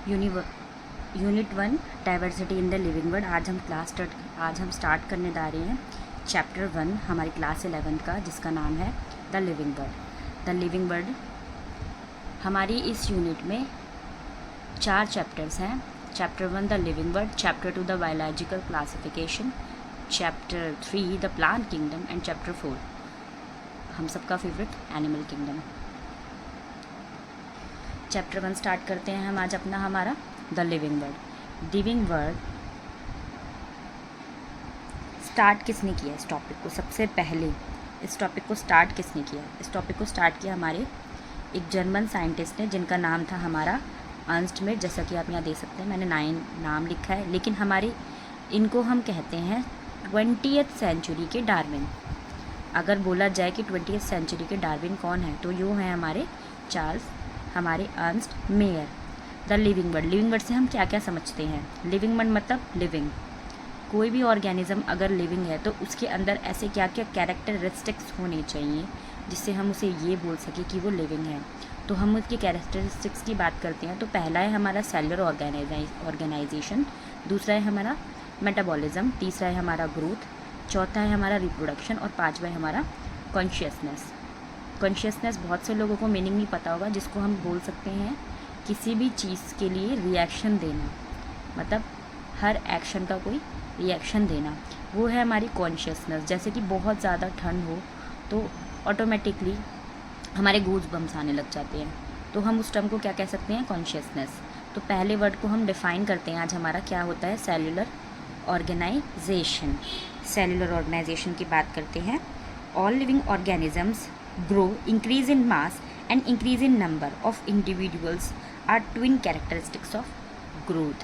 Unit 1 diversity in the living world. आज हम start करने जा रहे हैं चैप्टर 1 हमारी क्लास 11 का, जिसका नाम है the living world. The living world हमारी इस यूनिट में 4 चैप्टर्स हैं। Chapter 1 the living world, chapter 2 the biological classification, chapter 3 the plant kingdom and chapter 4 हम सबका favourite animal kingdom. Chapter 1 start करते हैं हम आज हमारा the living world. Living world start किसने किया इस टॉपिक को? सबसे पहले इस टॉपिक को स्टार्ट किसने किया? इस टॉपिक को स्टार्ट किया हमारे एक जर्मन साइंटिस्ट ने, जिनका नाम था हमारा अर्नस्ट मेयर। जैसा कि आप यहाँ देख सकते हैं, मैंने 9 नाम लिखा है, लेकिन हमारे इनको हम कहते हैं 20th सेंचुरी के डार्विन। अगर बोला जाए कि 20th सेंचुरी के डार्विन कौन है, तो यूँ हैं हमारे Ernst Mayr. The living world, living world से हम क्या क्या समझते हैं? लिविंग वर्ल्ड मतलब लिविंग, कोई भी ऑर्गेनिज्म अगर लिविंग है तो उसके अंदर ऐसे क्या क्या कैरेक्टरिस्टिक्स होने चाहिए जिससे हम उसे ये बोल सकें कि वो लिविंग है। तो हम उसके कैरेक्टरिस्टिक्स की बात करते हैं। तो पहला है हमारा सेलुलर ऑर्गेनाइजेशन, दूसरा है हमारा मेटाबॉलिज्म, तीसरा है हमारा ग्रोथ, चौथा है हमारा रिप्रोडक्शन और पाँचवा है हमारा कॉन्शियसनेस। कॉन्शियसनेस बहुत से लोगों को मीनिंग नहीं पता होगा, जिसको हम बोल सकते हैं किसी भी चीज़ के लिए रिएक्शन देना, मतलब हर एक्शन का कोई रिएक्शन देना, वो है हमारी कॉन्शियसनेस। जैसे कि बहुत ज़्यादा ठंड हो तो ऑटोमेटिकली हमारे गूज बम्स आने लग जाते हैं, तो हम उस टर्म को क्या कह सकते हैं? कॉन्शियसनेस। तो पहले वर्ड को हम डिफ़ाइन करते हैं आज हमारा क्या होता है? Cellular organisation. सेलुलर ऑर्गेनाइजेशन की बात करते हैं। All living organisms grow, increase in mass and increase in number of individuals are twin characteristics of growth।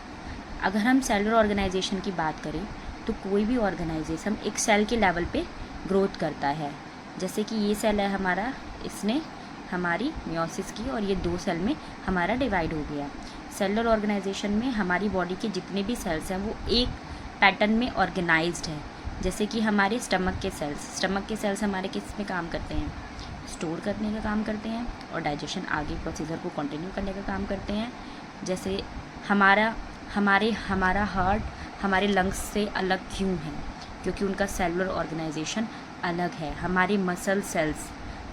अगर हम सेलुलर ऑर्गेनाइजेशन की बात करें तो कोई भी ऑर्गेनाइजेशन एक सेल के लेवल पे ग्रोथ करता है। जैसे कि ये सेल है हमारा, इसने हमारी मियोसिस की और ये 2 सेल में हमारा डिवाइड हो गया। सेलुलर ऑर्गेनाइजेशन में हमारी बॉडी के जितने भी सेल्स हैं वो एक पैटर्न में ऑर्गेनाइज्ड है। जैसे कि हमारे स्टमक के सेल्स हमारे किस में काम करते हैं? स्टोर करने का काम करते हैं और डाइजेशन आगे प्रोसीजर को कंटिन्यू करने का काम करते हैं। जैसे हमारा हार्ट हमारे लंग्स से अलग क्यों है? क्योंकि उनका सेलुलर ऑर्गेनाइजेशन अलग है। हमारे मसल सेल्स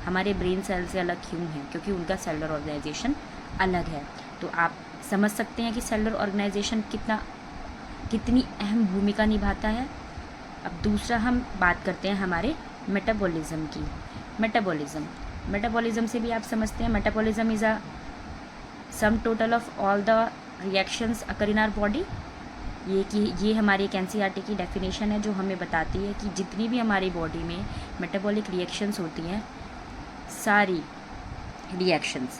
हमारे ब्रेन सेल से अलग क्यों हैं? क्योंकि उनका सेलुलर ऑर्गेनाइजेशन अलग है। तो आप समझ सकते हैं कि सेलुलर ऑर्गेनाइजेशन कितनी अहम भूमिका निभाता है। अब दूसरा हम बात करते हैं हमारे मेटाबॉलिज्म की। मेटाबॉलिज्म से भी आप समझते हैं, metabolism is a sum total of all the reactions occur in our body. ये हमारी एक एनसीईआरटी की डेफिनेशन है जो हमें बताती है कि जितनी भी हमारी बॉडी में मेटाबॉलिक रिएक्शंस होती हैं, सारी रिएक्शंस,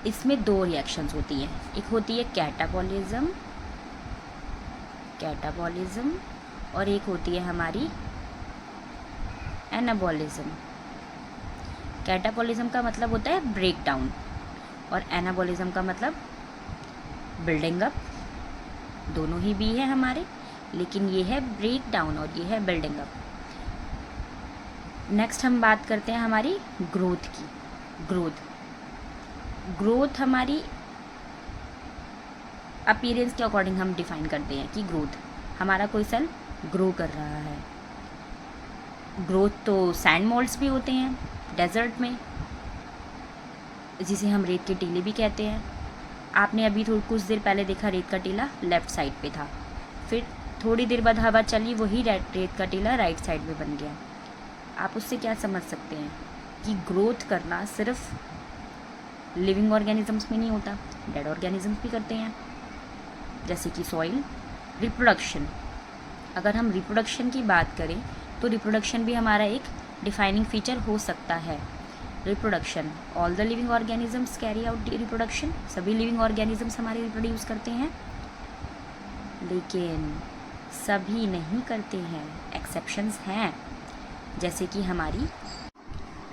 इसमें 2 रिएक्शंस होती हैं। एक होती है कैटाबॉलिज्म और एक होती है हमारी एनाबॉलिज्म। कैटाबॉलिज्म का मतलब होता है ब्रेक डाउन और एनाबॉलिज्म का मतलब बिल्डिंग अप। दोनों ही भी है हमारे, लेकिन ये है ब्रेक डाउन और ये है बिल्डिंग अप। नेक्स्ट हम बात करते हैं हमारी ग्रोथ की। ग्रोथ हमारी अपीयरेंस के अकॉर्डिंग हम डिफाइन करते हैं कि ग्रोथ हमारा कोई सेल ग्रो कर रहा है। ग्रोथ तो सैंड मोल्ड्स भी होते हैं डेजर्ट में, जिसे हम रेत के टीले भी कहते हैं। आपने अभी कुछ देर पहले देखा रेत का टीला लेफ़्ट साइड पे था, फिर थोड़ी देर बाद हवा चली, वही रेत का टीला राइट साइड में बन गया। आप उससे क्या समझ सकते हैं कि ग्रोथ करना सिर्फ लिविंग ऑर्गेनिजम्स में नहीं होता, डेड ऑर्गेनिजम्स भी करते हैं, जैसे कि सॉइल। रिप्रोडक्शन, अगर हम रिप्रोडक्शन की बात करें तो रिप्रोडक्शन भी हमारा एक डिफाइनिंग फीचर हो सकता है। Reproduction, all the living organisms carry out reproduction, सभी लिविंग ऑर्गेनिजम्स हमारे रिप्रोड्यूस करते हैं, लेकिन सभी नहीं करते हैं, एक्सेप्शंस हैं। जैसे कि हमारी,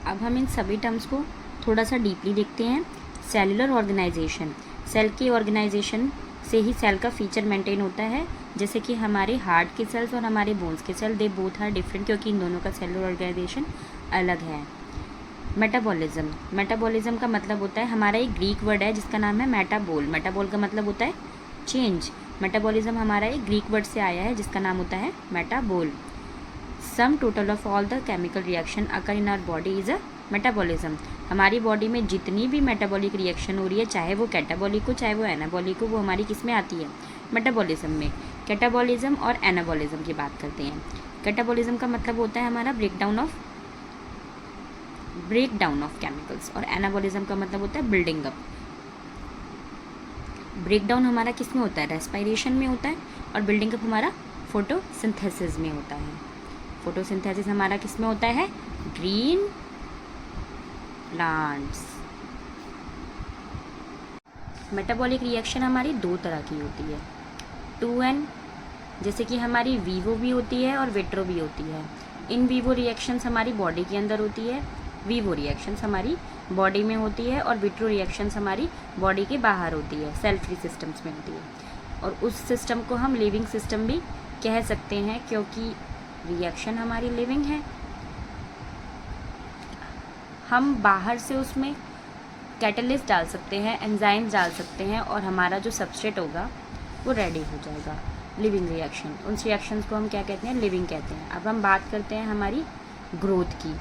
अब हम इन सभी टर्म्स को थोड़ा सा डीपली देखते हैं। सेलुलर ऑर्गेनाइजेशन, सेल के ऑर्गेनाइजेशन से ही सेल का फीचर मेंटेन होता है। जैसे कि हमारे हार्ट के सेल्स और हमारे बोन्स के cell, they both are different, क्योंकि इन दोनों का सेलुलर ऑर्गेनाइजेशन अलग है। मेटाबॉलिज्म, मेटाबॉलिज्म का मतलब होता है, हमारा एक ग्रीक वर्ड है जिसका नाम है मेटाबोल। मेटाबोल का मतलब होता है चेंज। मेटाबॉलिज्म हमारा एक ग्रीक वर्ड से आया है जिसका नाम होता है मेटाबोल। Sum total of all the chemical reaction occur in our body is a metabolism. हमारी बॉडी में जितनी भी मेटाबॉलिक रिएक्शन हो रही है, चाहे वो कैटाबॉलिक हो चाहे वो एनाबॉलिक हो, वो हमारी किस में आती है? मेटाबॉलिज्म में। कैटाबॉलिज्म और एनाबॉलिज्म की बात करते हैं। कैटाबॉलिज्म का मतलब होता है हमारा ब्रेकडाउन ऑफ केमिकल्स, और एनाबॉलिज्म का मतलब होता है बिल्डिंग अप। ब्रेकडाउन हमारा किस में होता है? रेस्पिरेशन में होता है, और बिल्डिंग अप हमारा फोटोसिंथेसिस में होता है। फोटोसिंथेसिस हमारा किस में होता है? Green plants. मेटाबॉलिक रिएक्शन हमारी दो तरह की होती है, 2N, जैसे कि हमारी वीवो भी होती है और विट्रो भी होती है। इन वीवो रिएक्शंस हमारी बॉडी के अंदर होती है, वीवो रिएक्शंस हमारी बॉडी में होती है, और विट्रो रिएक्शंस हमारी बॉडी के बाहर होती है, सेल फ्री सिस्टम्स में होती है। और उस सिस्टम को हम लिविंग सिस्टम भी कह सकते हैं, क्योंकि रिएक्शन हमारी लिविंग है। हम बाहर से उसमें कैटलिस्ट डाल सकते हैं, एंजाइम्स डाल सकते हैं, और हमारा जो सबस्ट्रेट होगा वो रेडी हो जाएगा। लिविंग रिएक्शन, उन रिएक्शंस को हम क्या कहते हैं? लिविंग कहते हैं। अब हम बात करते हैं हमारी ग्रोथ की।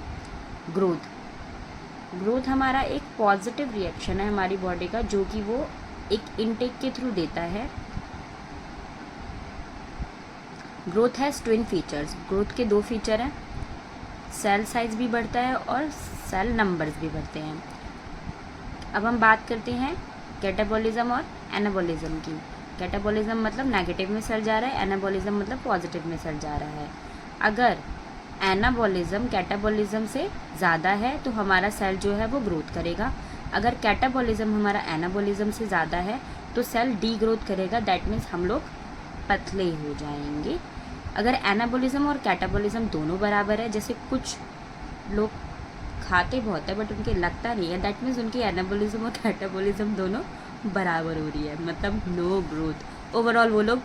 ग्रोथ हमारा एक पॉजिटिव रिएक्शन है हमारी बॉडी का, जो कि वो एक इनटेक के थ्रू देता है। Growth has twin features. Growth के दो फीचर हैं, सेल साइज भी बढ़ता है और सेल नंबर्स भी बढ़ते हैं। अब हम बात करते हैं कैटाबॉलिज्म और एनाबॉलिज्म की। कैटाबॉलिज्म मतलब नेगेटिव में सेल जा रहा है, एनाबॉलिज्म मतलब पॉजिटिव में सेल जा रहा है। अगर एनाबॉलिज्म कैटाबॉलिज्म से ज़्यादा है तो हमारा सेल जो है वो ग्रोथ करेगा। अगर कैटाबॉलिज्म हमारा एनाबॉलिज्म से ज़्यादा है तो सेल डी ग्रोथ करेगा, दैट मीन्स हम लोग पतले हो जाएंगे। अगर एनाबॉलिज्म और कैटाबॉलिज्म दोनों बराबर है, जैसे कुछ लोग खाते बहुत है बट उनके लगता नहीं है, दैट मीन्स उनकी एनाबॉलिज्म और कैटाबॉलिज्म दोनों बराबर हो रही है, मतलब नो ग्रोथ। ओवरऑल वो लोग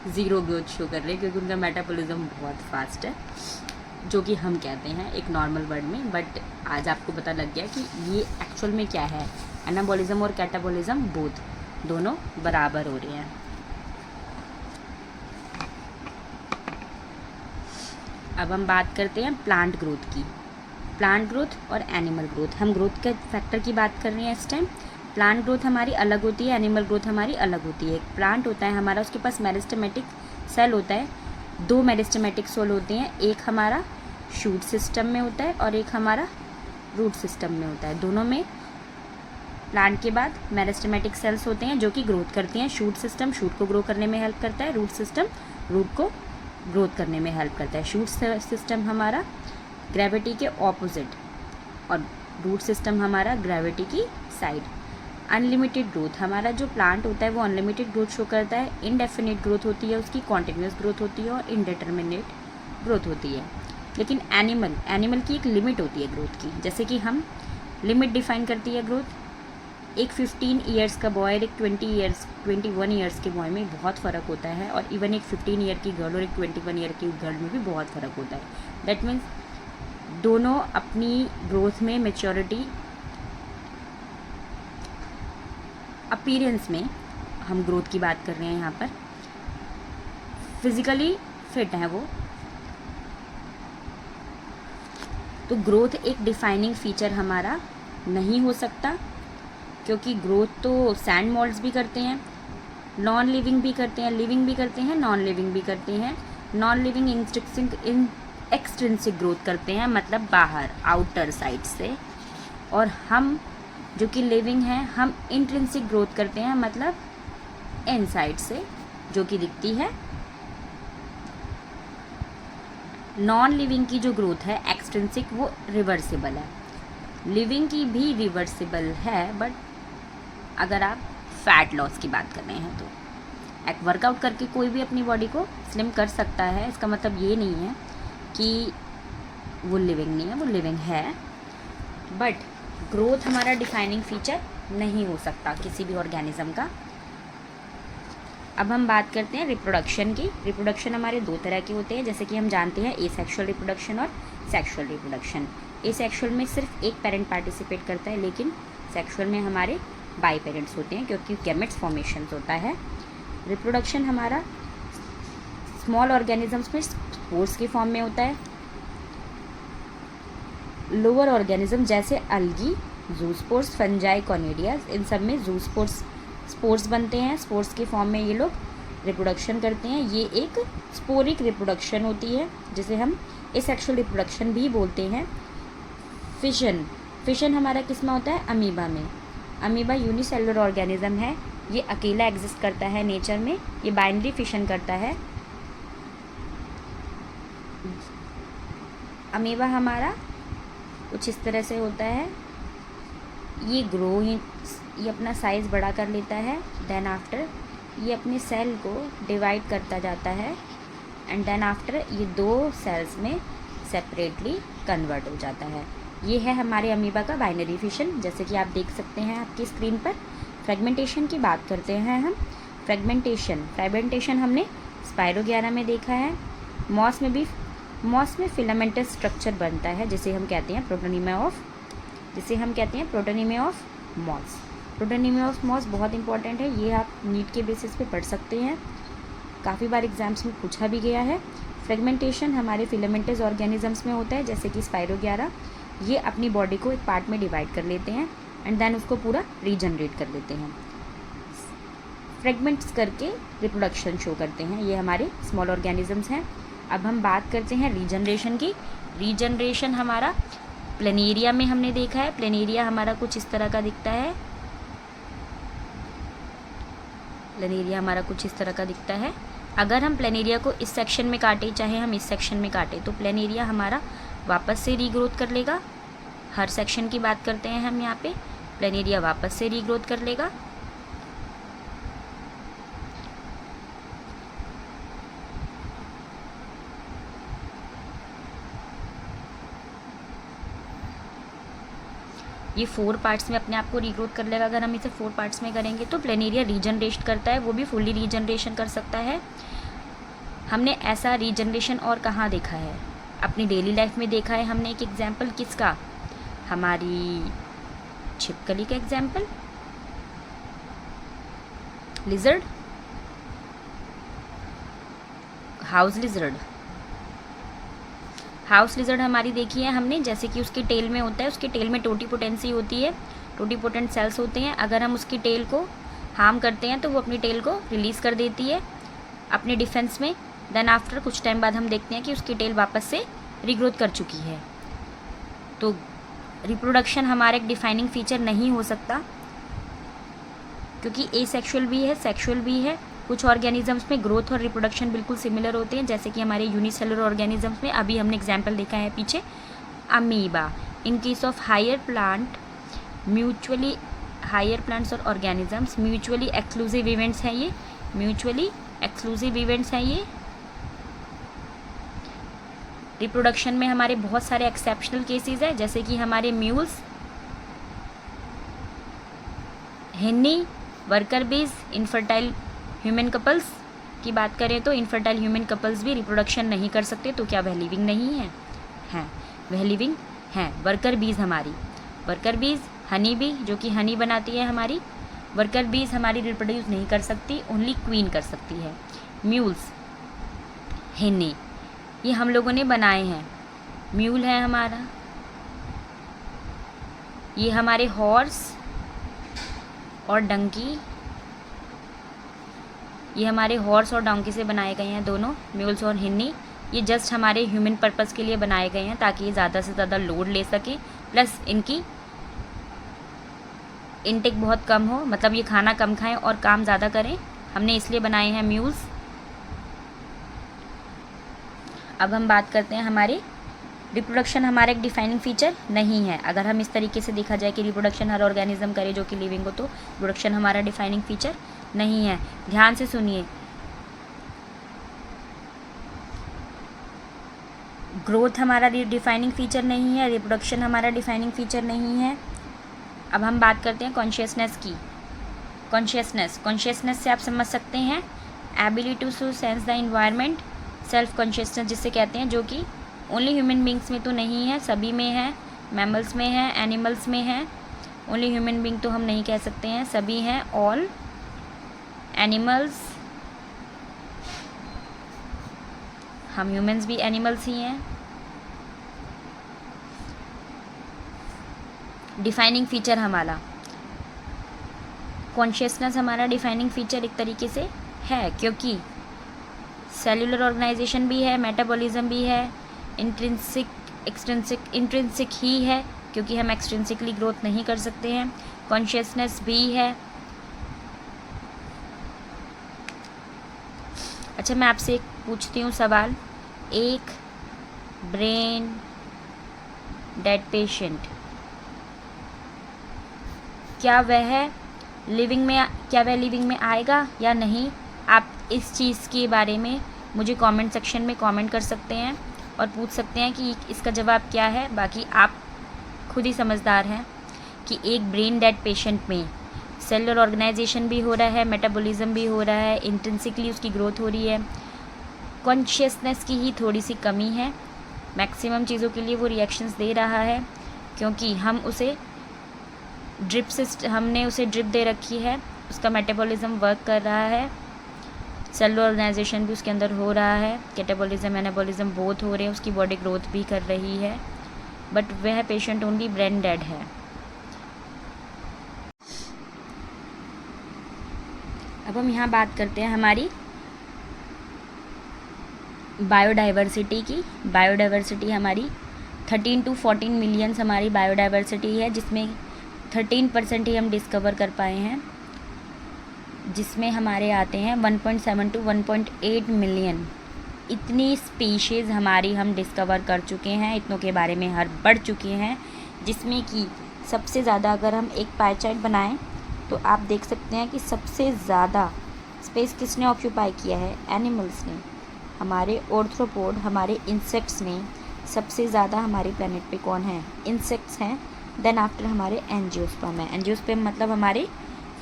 ज़ीरो ग्रोथ शो कर रहे हैं, क्योंकि उनका मेटाबॉलिज्म बहुत फास्ट है, जो कि हम कहते हैं एक नॉर्मल वर्ड में। बट आज आपको पता लग गया कि ये एक्चुअल में क्या है। एनाबॉलिज्म और कैटाबॉलिज्म दोनों बराबर हो रहे हैं। अब हम बात करते हैं प्लांट ग्रोथ की। प्लांट ग्रोथ और एनिमल ग्रोथ, हम ग्रोथ के फैक्टर की बात कर रहे हैं इस टाइम। प्लांट ग्रोथ हमारी अलग होती है, एनिमल ग्रोथ हमारी अलग होती है। एक प्लांट होता है हमारा, उसके पास मेरिस्टेमेटिक सेल होता है, दो मेरिस्टेमेटिक सेल होते हैं, एक हमारा शूट सिस्टम में होता है और एक हमारा रूट सिस्टम में होता है। दोनों में प्लांट के बाद मेरिस्टेमेटिक सेल्स होते हैं जो कि ग्रोथ करती हैं। शूट सिस्टम शूट को ग्रो करने में हेल्प करता है, रूट सिस्टम रूट को ग्रोथ करने में हेल्प करता है। शूट सिस्टम हमारा ग्रेविटी के ऑपोजिट और रूट सिस्टम हमारा ग्रेविटी की साइड। अनलिमिटेड ग्रोथ, हमारा जो प्लांट होता है वो अनलिमिटेड ग्रोथ शो करता है। इनडेफिनिट ग्रोथ होती है उसकी, कॉन्टिन्यूस ग्रोथ होती है और इनडिटर्मिनेट ग्रोथ होती है। लेकिन एनिमल की एक लिमिट होती है ग्रोथ की, जैसे कि हम लिमिट डिफाइन करती है ग्रोथ। एक 15 ईयर्स का बॉय और एक 21 ईयर्स के बॉय में बहुत फ़र्क होता है, और इवन एक 15 ईयर की गर्ल और एक 21 ईयर की गर्ल में भी बहुत फ़र्क होता है। दैट मीन्स दोनों अपनी ग्रोथ में, मैच्योरिटी, अपीयरेंस में, हम ग्रोथ की बात कर रहे हैं यहाँ पर, फिजिकली फिट हैं वो। तो ग्रोथ एक डिफाइनिंग फीचर हमारा नहीं हो सकता, क्योंकि ग्रोथ तो सैंड मॉल्ड्स भी करते हैं, नॉन लिविंग भी करते हैं, लिविंग भी करते हैं, नॉन लिविंग भी करते हैं। नॉन लिविंग एक्सट्रिंसिक ग्रोथ करते हैं, मतलब बाहर आउटर साइड से, और हम जो कि लिविंग हैं हम इंट्रिंसिक ग्रोथ करते हैं, मतलब इनसाइड से, जो कि दिखती है। नॉन लिविंग की जो ग्रोथ है एक्सट्रिंसिक, वो रिवर्सिबल है। लिविंग की भी रिवर्सिबल है, बट अगर आप फैट लॉस की बात कर रहे हैं तो एक वर्कआउट करके कोई भी अपनी बॉडी को स्लिम कर सकता है। इसका मतलब ये नहीं है कि वो लिविंग नहीं है, वो लिविंग है, बट ग्रोथ हमारा डिफाइनिंग फीचर नहीं हो सकता किसी भी ऑर्गेनिज्म का। अब हम बात करते हैं रिप्रोडक्शन की। रिप्रोडक्शन हमारे दो तरह के होते हैं, जैसे कि हम जानते हैं एसेक्सुअल रिप्रोडक्शन और सेक्सुअल रिप्रोडक्शन। एसेक्सुअल में सिर्फ एक पेरेंट पार्टिसिपेट करता है, लेकिन सेक्सुअल में हमारे बाई पेरेंट्स होते हैं क्योंकि गैमेट्स फॉर्मेशन होता है। रिप्रोडक्शन हमारा स्मॉल ऑर्गेनिजम्स में स्पोर्स की फॉर्म में होता है। लोअर ऑर्गेनिज्म जैसे अलगी, जूस्पोर्स, फंजाई, कॉनिडियाज, इन सब में स्पोर्स बनते हैं। स्पोर्स की फॉर्म में ये लोग रिप्रोडक्शन करते हैं। ये एक स्पोरिक रिप्रोडक्शन होती है जिसे हम एसेक्सुअल रिप्रोडक्शन भी बोलते हैं। फिशन हमारा किस में होता है? अमीबा में। अमीबा यूनिसेलुलर ऑर्गेनिज्म है, ये अकेला एग्जिस्ट करता है नेचर में, ये बाइनरी फिशन करता है। अमीबा हमारा कुछ इस तरह से होता है, ये ये अपना साइज़ बड़ा कर लेता है, देन आफ्टर ये अपने सेल को डिवाइड करता जाता है एंड देन आफ्टर ये 2 सेल्स में सेपरेटली कन्वर्ट हो जाता है। ये है हमारे अमीबा का बाइनरी फिशन, जैसे कि आप देख सकते हैं आपकी स्क्रीन पर। फ्रेगमेंटेशन की बात करते हैं हम। फ्रेगमेंटेशन हमने स्पायरोगैरा में देखा है। मॉस में फिलामेंटस स्ट्रक्चर बनता है जिसे हम कहते हैं protonema of moss. Protonema of moss बहुत इंपॉर्टेंट है, ये आप नीट के बेसिस पे पढ़ सकते हैं, काफ़ी बार एग्जाम्स में पूछा भी गया है। फ्रेगमेंटेशन हमारे फिलामेंटस ऑर्गेनिजम्स में होता है जैसे कि स्पायरोगैरा। ये अपनी बॉडी को एक पार्ट में डिवाइड कर लेते हैं एंड देन उसको पूरा रीजनरेट कर देते हैं। फ्रेगमेंट्स करके रिप्रोडक्शन शो करते हैं। ये हमारे स्मॉल ऑर्गेनिजम्स हैं। अब हम बात करते हैं रीजनरेशन की। रीजनरेशन हमारा प्लेनेरिया में हमने देखा है। प्लेनेरिया हमारा कुछ इस तरह का दिखता है। अगर हम प्लेनेरिया को इस सेक्शन में काटें, चाहे हम इस सेक्शन में काटें, तो प्लेनेरिया हमारा वापस से रीग्रोथ कर लेगा। हर सेक्शन की बात करते हैं हम यहाँ पे, प्लेनेरिया वापस से रीग्रोथ कर लेगा। ये 4 पार्ट्स में अपने आप को रीग्रोथ कर लेगा। अगर हम इसे 4 पार्ट्स में करेंगे तो प्लेनेरिया रीजनरेट करता है, वो भी फुल्ली रीजनरेशन कर सकता है। हमने ऐसा रीजनरेशन और कहाँ देखा है? अपनी डेली लाइफ में देखा है हमने। एक एग्जाम्पल किसका? हमारी छिपकली का एग्जाम्पल, लिजर्ड, हाउस लिजर्ड हमारी देखी है हमने, जैसे कि उसके टेल में होता है, उसके टेल में टोटीपोटेंसी होती है, टोटीपोटेंट सेल्स होते हैं। अगर हम उसकी टेल को हार्म करते हैं तो वो अपनी टेल को रिलीज़ कर देती है अपने डिफेंस में। देन आफ्टर कुछ टाइम बाद हम देखते हैं कि उसकी टेल वापस से रीग्रोथ कर चुकी है। तो रिप्रोडक्शन हमारा एक डिफाइनिंग फीचर नहीं हो सकता, क्योंकि एसेक्सुअल भी है, सेक्सुअल भी है। कुछ ऑर्गेनिजम्स में ग्रोथ और रिप्रोडक्शन बिल्कुल सिमिलर होते हैं, जैसे कि हमारे यूनिसेलुलर ऑर्गेनिजम्स में अभी हमने एग्जाम्पल देखा है पीछे, amoeba. In case of higher plants और ऑर्गेनिजम्स म्यूचुअली एक्सक्लूसिव इवेंट्स हैं ये। रिप्रोडक्शन में हमारे बहुत सारे एक्सेप्शनल केसेस हैं, जैसे कि हमारे म्यूल्स, हिन्नी, वर्कर बीज, इनफर्टाइल ह्यूमन कपल्स की बात करें तो इनफर्टाइल ह्यूमन कपल्स भी रिप्रोडक्शन नहीं कर सकते। तो क्या वह लिविंग नहीं है? हैं, वह लिविंग हैं। वर्कर बीज, हनी बी जो कि हनी बनाती है हमारी, वर्कर बीज हमारी रिप्रोड्यूस नहीं कर सकती, ओनली क्वीन कर सकती है। म्यूल्स, हिन्नी, ये हम लोगों ने बनाए हैं। म्यूल है हमारा, ये हमारे हॉर्स और डंकी, ये हमारे हॉर्स और डोंकी से बनाए गए हैं दोनों, म्यूल्स और हिन्नी। ये जस्ट हमारे ह्यूमन पर्पस के लिए बनाए गए हैं ताकि ये ज़्यादा से ज़्यादा लोड ले सके, प्लस इनकी इनटेक बहुत कम हो, मतलब ये खाना कम खाएं और काम ज़्यादा करें, हमने इसलिए बनाए हैं म्यूल्स। अब हम बात करते हैं हमारे रिप्रोडक्शन हमारा एक डिफाइनिंग फीचर नहीं है। अगर हम इस तरीके से देखा जाए कि रिप्रोडक्शन हर ऑर्गेनिज्म करे जो कि लिविंग हो, तो रिप्रोडक्शन हमारा डिफाइनिंग फीचर नहीं है। ध्यान से सुनिए, ग्रोथ हमारा डिफाइनिंग फीचर नहीं है, रिप्रोडक्शन हमारा डिफाइनिंग फीचर नहीं है। अब हम बात करते हैं कॉन्शियसनेस की। कॉन्शियसनेस से आप समझ सकते हैं ability to sense the environment, self consciousness जिसे कहते हैं, जो कि ओनली ह्यूमन बींग्स में तो नहीं है, सभी में है। मैमल्स में है, एनिमल्स में है, ओनली ह्यूमन बीइंग तो हम नहीं कह सकते हैं, सभी हैं, ऑल एनिमल्स, हम ह्यूमंस भी एनिमल्स ही हैं। डिफाइनिंग फीचर हमारा कॉन्शियसनेस, हमारा डिफाइनिंग फीचर एक तरीके से है, क्योंकि सेलुलर ऑर्गेनाइजेशन भी है, मेटाबॉलिज्म भी है, इंट्रिंसिक ही है क्योंकि हम एक्सट्रिंसिकली ग्रोथ नहीं कर सकते हैं, कॉन्शियसनेस भी है। अच्छा, मैं आपसे एक पूछती हूँ सवाल, एक ब्रेन डेड पेशेंट, क्या वह लिविंग में आएगा या नहीं? आप इस चीज़ के बारे में मुझे कमेंट सेक्शन में कमेंट कर सकते हैं और पूछ सकते हैं कि इसका जवाब क्या है। बाकी आप खुद ही समझदार हैं कि एक ब्रेन डेड पेशेंट में सेलुलर ऑर्गेनाइजेशन भी हो रहा है, मेटाबॉलिज्म भी हो रहा है, इंटेंसिकली उसकी ग्रोथ हो रही है, कॉन्शियसनेस की ही थोड़ी सी कमी है, मैक्सिमम चीज़ों के लिए वो रिएक्शंस दे रहा है क्योंकि हमने उसे ड्रिप दे रखी है, उसका मेटाबॉलिज्म वर्क कर रहा है, सेलुलर ऑर्गेनाइजेशन भी उसके अंदर हो रहा है, कैटाबॉलिज्म एनाबॉलिज्म बोथ हो रहे हैं, उसकी बॉडी ग्रोथ भी कर रही है, बट वह पेशेंट ओनली ब्रेन डेड है। अब हम यहाँ बात करते हैं हमारी बायोडाइवर्सिटी की। बायोडाइवर्सिटी हमारी 13 to 14 मिलियंस हमारी बायोडाइवर्सिटी है, जिसमें 13% ही हम डिस्कवर कर पाए हैं, जिसमें हमारे आते हैं 1.7 to 1.8 मिलियन। इतनी स्पीशीज़ हमारी हम डिस्कवर कर चुके हैं, इतनों के बारे में हर बढ़ चुके हैं, जिसमें कि सबसे ज़्यादा अगर हम एक पाई चार्ट बनाएं तो आप देख सकते हैं कि सबसे ज़्यादा स्पेस किसने ऑक्यूपाई किया है? एनिमल्स ने, हमारे ऑर्थ्रोपोड, हमारे इंसेक्ट्स ने। सबसे ज़्यादा हमारे प्लेनेट पे कौन है? इंसेक्ट्स हैं। देन आफ्टर हमारे एंजियोस्पर्म है। एंजियोस्पर्म मतलब हमारे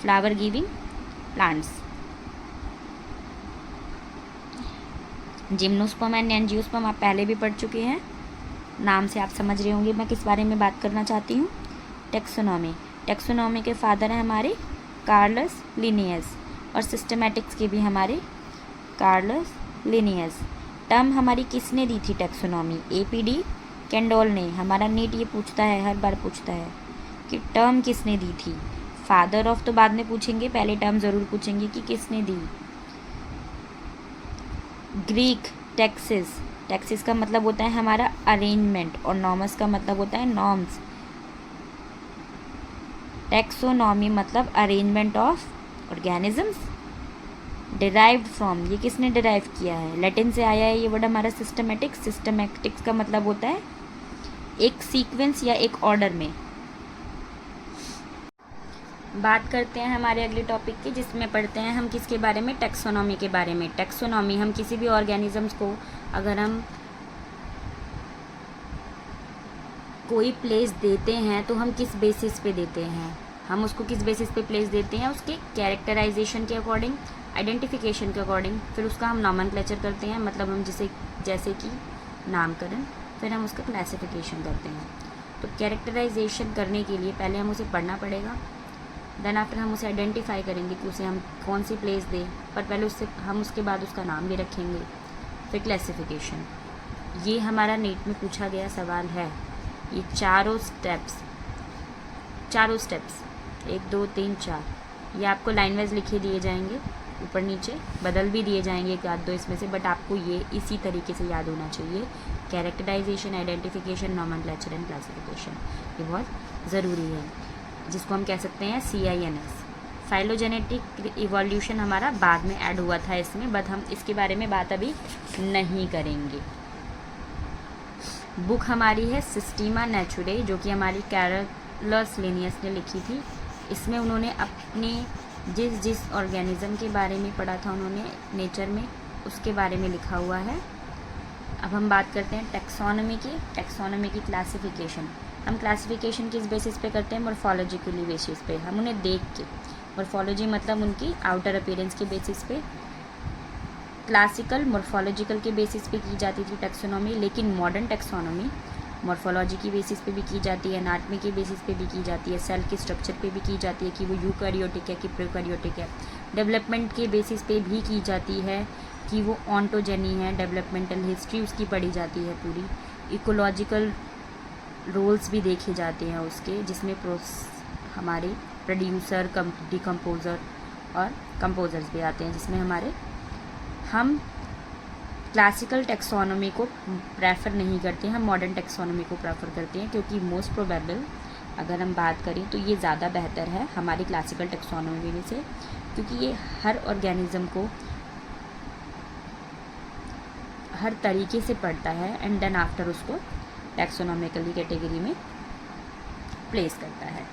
flower giving plants. Gymnosperm and angiosperm आप पहले भी पढ़ चुके हैं, नाम से आप समझ रहे होंगे मैं किस बारे में बात करना चाहती हूँ। टेक्सोनॉमी, टेक्सोनॉमी के फादर हैं हमारे कार्लस लिनियस, और सिस्टमैटिक्स के भी हमारे कार्लस लिनियस। टर्म हमारी किसने दी थी टेक्सोनॉमी? एपीडी कैंडोल ने। हमारा नीट ये पूछता है, हर बार पूछता है कि टर्म किसने दी थी। फादर ऑफ तो बाद में पूछेंगे, पहले टर्म ज़रूर पूछेंगे कि किसने दी। ग्रीक टेक्सिस, टेक्सिस का मतलब होता है हमारा अरेंजमेंट, और नॉमस का मतलब होता है नॉर्म्स। टेक्सोनॉमी मतलब arrangement of organisms. Derived from, ये किसने डिराइव किया है? लैटिन से आया है ये वर्ड हमारा सिस्टमेटिक्स। सिस्टमेटिक्स का मतलब होता है एक सीक्वेंस या एक ऑर्डर में। बात करते हैं हमारे अगले टॉपिक की, जिसमें पढ़ते हैं हम किसके बारे में? टेक्सोनॉमी के बारे में। टेक्सोनॉमी, हम किसी भी ऑर्गेनिजम्स को अगर हम कोई प्लेस देते हैं तो हम किस बेसिस पे देते हैं? हम उसको किस बेसिस पे प्लेस देते हैं? उसके कैरेक्टराइजेशन के अकॉर्डिंग, आइडेंटिफिकेशन के अकॉर्डिंग। फिर उसका हम नॉमेनक्लेचर करते हैं, मतलब हम जैसे कि नामकरण, फिर हम उसका क्लासिफिकेशन करते हैं। तो कैरेक्टराइजेशन करने के लिए पहले हम उसे पढ़ना पड़ेगा, देन आफ्टर हम उसे आइडेंटिफाई करेंगे कि उसे हम कौन सी प्लेस दें, पर पहले हम उसके बाद उसका नाम भी रखेंगे, फिर क्लासिफिकेशन। ये हमारा नीट में पूछा गया सवाल है। ये चारों स्टेप्स 1 2 3 4, ये आपको लाइन वाइज लिखे दिए जाएंगे, ऊपर नीचे बदल भी दिए जाएंगे एक आध दो इसमें से, बट आपको ये इसी तरीके से याद होना चाहिए। Characterization, identification, nomenclature and classification, ये बहुत ज़रूरी है, जिसको हम कह सकते हैं CINS। फाइलोजेनेटिक इवोल्यूशन हमारा बाद में ऐड हुआ था इसमें, बट हम इसके बारे में बात अभी नहीं करेंगे। बुक हमारी है सिस्टीमा नेचुरे, जो कि हमारी कार्लस लिनियस ने लिखी थी। इसमें उन्होंने अपने जिस ऑर्गेनिज्म के बारे में पढ़ा था उन्होंने नेचर में, उसके बारे में लिखा हुआ है। अब हम बात करते हैं टेक्सोनॉमी की। टेक्सोनॉमी की क्लासिफिकेशन, हम क्लासिफिकेशन किस बेसिस पे करते हैं? मॉर्फोलॉजिकली बेसिस पे। हम उन्हें देख के, मॉर्फोलॉजी मतलब उनकी आउटर अपीयरेंस के बेसिस पे, क्लासिकल मॉर्फोलॉजिकल के बेसिस पे की जाती थी टेक्सोनॉमी। लेकिन मॉडर्न टेक्सोनॉमी मॉर्फोलॉजी की बेसिस पे भी की जाती है, एनाटमी के बेसिस पे भी की जाती है, सेल के स्ट्रक्चर पे भी की जाती है कि वो यूकैरियोटिक है कि प्रोकैरियोटिक है, डेवलपमेंट के बेसिस पे भी की जाती है कि वो ऑन्टोजेनी है, डेवलपमेंटल हिस्ट्री उसकी पढ़ी जाती है पूरी, इकोलॉजिकल रोल्स भी देखे जाते हैं उसके, जिसमें हमारे प्रोड्यूसर, डिकम्पोज़र और कंपोजर्स भी आते हैं, जिसमें हम क्लासिकल टेक्सोनोमी को प्रेफर नहीं करते हैं, हम मॉडर्न टेक्सोनोमी को प्रेफर करते हैं, क्योंकि मोस्ट प्रोबेबल अगर हम बात करें तो ये ज़्यादा बेहतर है हमारी क्लासिकल टेक्सोनोमी में से, क्योंकि ये हर ऑर्गेनिज्म को हर तरीके से पढ़ता है एंड देन आफ्टर उसको टैक्सोनॉमिकली कैटेगरी में प्लेस करता है।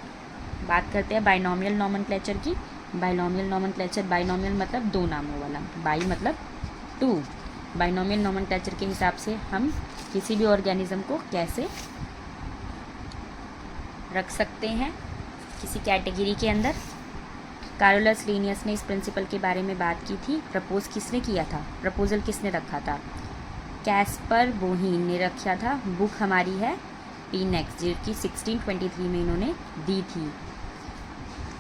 बात करते हैं बाइनोमियल नॉमेनक्लेचर की। बाइनोमियल नॉमेनक्लेचर, बाइनोमियल मतलब दो नामों वाला, बाई मतलब टू। बाइनोमियल नॉमेनक्लेचर के हिसाब से हम किसी भी ऑर्गेनिज्म को कैसे रख सकते हैं किसी कैटेगरी के अंदर। कार्लोस लिनियस ने इस प्रिंसिपल के बारे में बात की थी। प्रपोज किसने किया था, प्रपोजल किसने रखा था, कैस्पर बोहीन ने रखा था। बुक हमारी है पीनेक्स, जो कि 1623 में इन्होंने दी थी।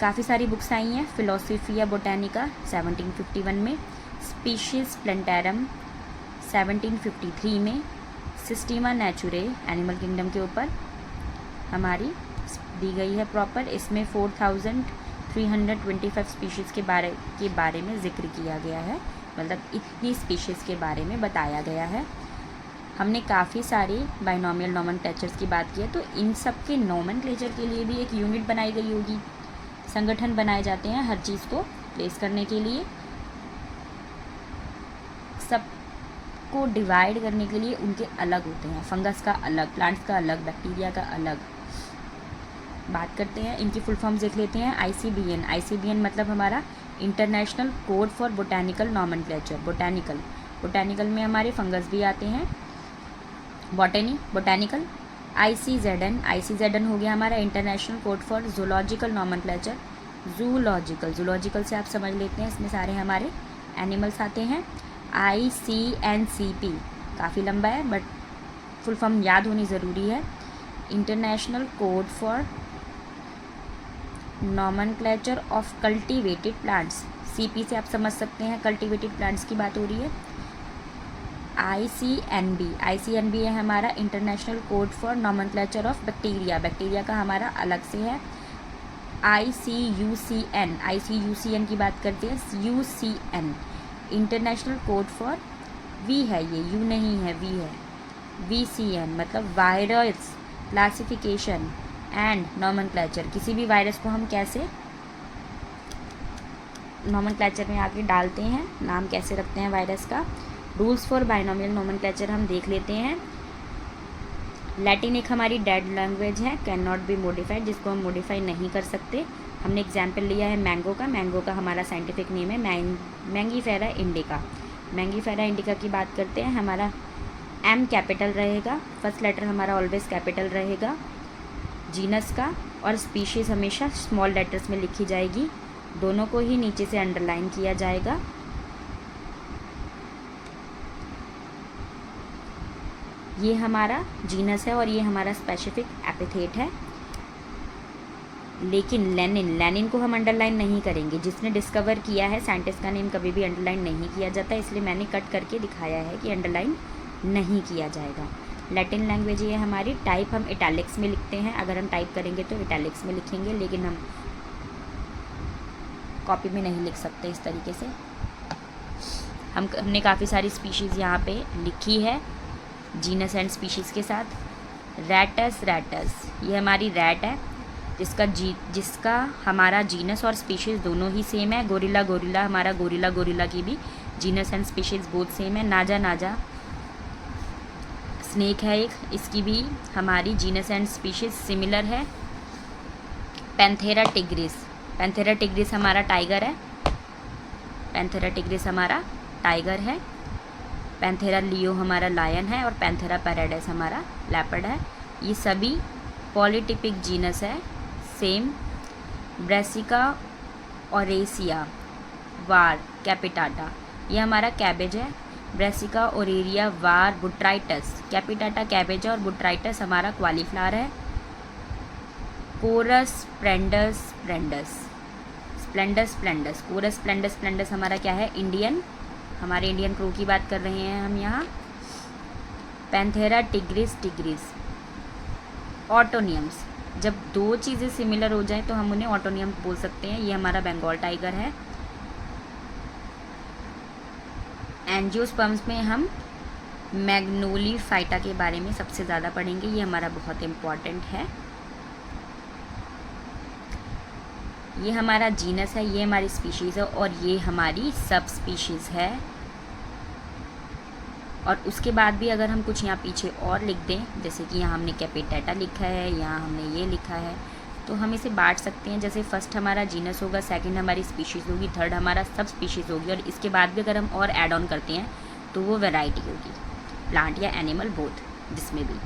काफ़ी सारी बुक्स आई हैं। फिलोसफिया बोटानिका 1751 में, स्पीशीज प्लेंटेरम 1753 में, सिस्टीमा नेचुरे एनिमल किंगडम के ऊपर हमारी दी गई है प्रॉपर। इसमें 4325 स्पीशीज़ के बारे में जिक्र किया गया है, मतलब इतनी स्पीशीज़ के बारे में बताया गया है। हमने काफ़ी सारे बाइनोमियल नॉमेनक्लेचर्स की बात की है, तो इन सब के नॉमेनक्लेचर के लिए भी एक यूनिट बनाई गई होगी, संगठन बनाए जाते हैं हर चीज़ को प्लेस करने के लिए, सबको डिवाइड करने के लिए उनके अलग होते हैं। फंगस का अलग, प्लांट्स का अलग, बैक्टीरिया का अलग। बात करते हैं इनकी फुल फॉर्म देख लेते हैं। ICBN, ICBN मतलब हमारा international code for botanical nomenclature. Botanical में हमारे फंगस भी आते हैं, बोटानिकल। ICZN हो गया हमारा international code for zoological nomenclature. Zoological से आप समझ लेते हैं, इसमें सारे हमारे एनिमल्स आते हैं। ICNCP काफ़ी लंबा है बट फुल फॉर्म याद होनी ज़रूरी है, international code for nomenclature of cultivated plants. CP से आप समझ सकते हैं कल्टीवेटेड प्लांट्स की बात हो रही है। ICNB है हमारा international code for nomenclature of bacteria का हमारा अलग से है। ICUCN की बात करते हैं, UCN international code for, V है ये, U नहीं है, V है। VCN मतलब वायरस क्लासिफिकेशन एंड नॉमेनक्लेचर, किसी भी वायरस को हम कैसे नॉमेनक्लेचर में आके डालते हैं, नाम कैसे रखते हैं वायरस का। रूल्स फॉर बाइनोमियल नॉमेनक्लेचर हम देख लेते हैं। लैटिन एक हमारी डेड लैंग्वेज है, कैन नॉट बी मॉडिफाइड, जिसको हम मॉडिफाई नहीं कर सकते। हमने एग्जाम्पल लिया है मैंगो का हमारा साइंटिफिक नेम है मैंगीफेरा इंडिका की बात करते हैं। हमारा M कैपिटल रहेगा, फर्स्ट लेटर हमारा ऑलवेज कैपिटल रहेगा जीनस का, और स्पीशीज़ हमेशा स्मॉल लेटर्स में लिखी जाएगी, दोनों को ही नीचे से अंडरलाइन किया जाएगा। ये हमारा जीनस है और ये हमारा स्पेसिफिक एपिथेट है। लेकिन लेनिन को हम अंडरलाइन नहीं करेंगे, जिसने डिस्कवर किया है, साइंटिस्ट का नेम कभी भी अंडरलाइन नहीं किया जाता, इसलिए मैंने कट करके दिखाया है कि अंडरलाइन नहीं किया जाएगा। लैटिन लैंग्वेज ये हमारी, टाइप हम इटैलिक्स में लिखते हैं, अगर हम टाइप करेंगे तो इटैलिक्स में लिखेंगे, लेकिन हम कॉपी में नहीं लिख सकते इस तरीके से। हमने काफ़ी सारी स्पीशीज़ यहाँ पे लिखी है जीनस एंड स्पीशीज़ के साथ। रैटस ये हमारी रैट है, जिसका हमारा जीनस और स्पीशीज़ दोनों ही सेम है। गोरिल्ला हमारा गोरिल्ला की भी genus and species both same है। नाजा स्नेक है एक, इसकी भी हमारी जीनस एंड स्पीशीज़ सिमिलर है। पैंथेरा टिग्रिस हमारा टाइगर है। पैंथेरा लियो हमारा लायन है और पैंथेरा पैराडाइस हमारा लेपर्ड है। ये सभी पॉलीटिपिक जीनस है सेम। ब्रेसिका ओरेसिया वार कैपिटाटा ये हमारा कैबेज है। ब्रेसिका ओरेरिया वार बुट्राइटस कैपिटाटा कैबेज और बुट्राइटस हमारा क्वालीफ्लावर है। कोरस स्प्लेंडस स्प्लेंडस कोरस स्प्लेंडस हमारा क्या है, इंडियन, हमारे इंडियन क्रो की बात कर रहे हैं हम यहाँ। पैंथेरा टिग्रिस ऑटोनियम्स, जब दो चीज़ें सिमिलर हो जाएं तो हम उन्हें ऑटोनियम बोल सकते हैं। ये हमारा बंगाल टाइगर है। एंजियोस्पर्म्स में हम मैग्नोलीफाइटा के बारे में सबसे ज़्यादा पढ़ेंगे, ये हमारा बहुत इम्पॉर्टेंट है। ये हमारा जीनस है, ये हमारी स्पीशीज़ है और ये हमारी सब स्पीशीज़ है। और उसके बाद भी अगर हम कुछ यहाँ पीछे और लिख दें, जैसे कि यहाँ हमने कैपिटाटा लिखा है, यहाँ हमने ये लिखा है, तो हम इसे बांट सकते हैं। जैसे फर्स्ट हमारा जीनस होगा, सेकंड हमारी स्पीशीज़ होगी, थर्ड हमारा सब स्पीशीज़ होगी, और इसके बाद भी अगर हम और ऐड ऑन करते हैं तो वो वैरायटी होगी, प्लांट या एनिमल बोथ, जिसमें भी।